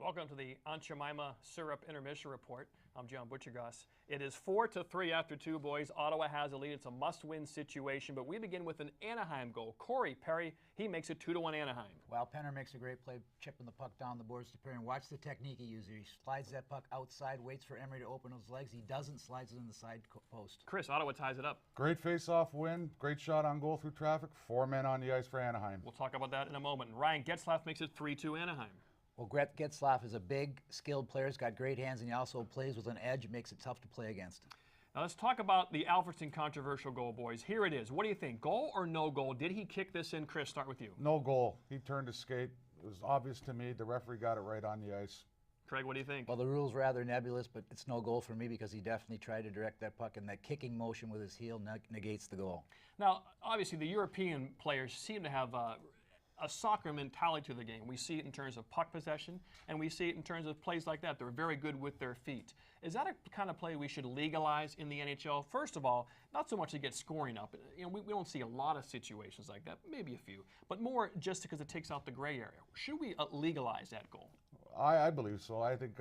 Welcome to the Aunt Jemima Syrup Intermission Report. I'm John Butchergoss. It is 4-3 after two, boys. Ottawa has a lead. It's a must-win situation, but we begin with an Anaheim goal. Corey Perry, he makes it 2-1 Anaheim. Well, Penner makes a great play, chipping the puck down the boards to Perry. And watch the technique he uses. He slides that puck outside, waits for Emery to open his legs. He doesn't, slides it in the side post. Chris, Ottawa ties it up. Great face-off win, great shot on goal through traffic. 4 men on the ice for Anaheim. We'll talk about that in a moment. Ryan Getzlaf makes it 3-2 Anaheim. Well, Getzlaf is a big, skilled player. He's got great hands, and he also plays with an edge. It makes it tough to play against. Now let's talk about the Alfredsson controversial goal, boys. Here it is. What do you think? Goal or no goal? Did he kick this in? Chris, start with you. No goal. He turned his skate. It was obvious to me. The referee got it right on the ice. Craig, what do you think? Well, the rule's rather nebulous, but it's no goal for me because he definitely tried to direct that puck, and that kicking motion with his heel negates the goal. Now, obviously, the European players seem to have a soccer mentality to the game. We see it in terms of puck possession, and we see it in terms of plays like that. They're very good with their feet. Is that a kind of play we should legalize in the NHL? First of all, not so much to get scoring up. You know, we don't see a lot of situations like that, maybe a few, but more just because it takes out the gray area. Should we legalize that goal? I believe so. I think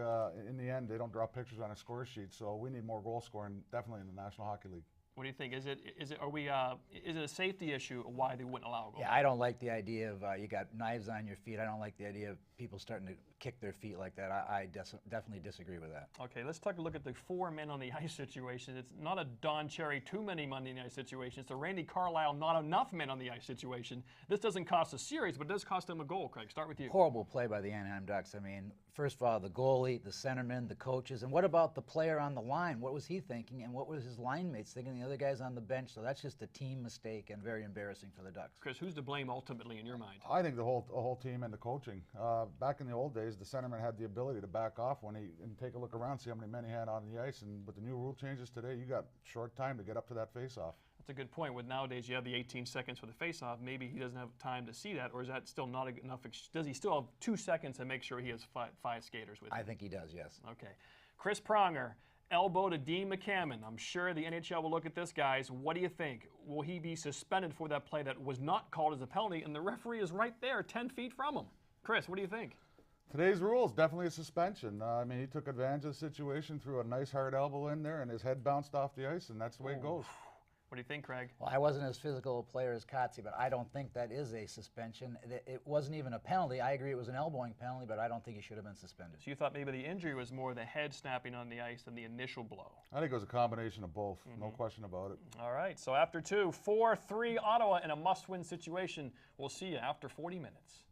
in the end, they don't draw pictures on a score sheet, so we need more goal scoring, definitely in the National Hockey League. What do you think? Is it a safety issue why they wouldn't allow a goal? Yeah, I don't like the idea of you got knives on your feet. I don't like the idea of people starting to kick their feet like that. I definitely disagree with that. Okay, let's take a look at the 4 men on the ice situation. It's not a Don Cherry too many men on the ice situation. It's a Randy Carlyle not enough men on the ice situation. This doesn't cost a series, but it does cost them a goal. Craig, start with you. Horrible play by the Anaheim Ducks. I mean, first of all, the goalie, the centerman, the coaches, and what about the player on the line? What was he thinking, and what was his line mates thinking? The other guys on the bench. So that's just a team mistake and very embarrassing for the Ducks. Chris, who's to blame ultimately in your mind? I think the whole team and the coaching. Back in the old days, the centerman had the ability to back off and take a look around, see how many men he had on the ice. And with the new rule changes today, you got short time to get up to that face-off. That's a good point. With nowadays, you have the 18 seconds for the face-off. Maybe he doesn't have time to see that, or is that still not enough? Does he still have 2 seconds to make sure he has five skaters with him? I think he does, yes. Okay. Chris Pronger, elbow to Dean McCammon. I'm sure the NHL will look at this, guys. What do you think? Will he be suspended for that play that was not called as a penalty, and the referee is right there 10 feet from him? Chris, what do you think? Today's rule is definitely a suspension. I mean, he took advantage of the situation, threw a nice hard elbow in there, and his head bounced off the ice, and that's the way it goes. What do you think, Craig? Well, I wasn't as physical a player as Kotze, but I don't think that is a suspension. It wasn't even a penalty. I agree it was an elbowing penalty, but I don't think he should have been suspended. So you thought maybe the injury was more the head snapping on the ice than the initial blow? I think it was a combination of both. No question about it. All right, so after 2, 4-3 Ottawa in a must-win situation. We'll see you after 40 minutes.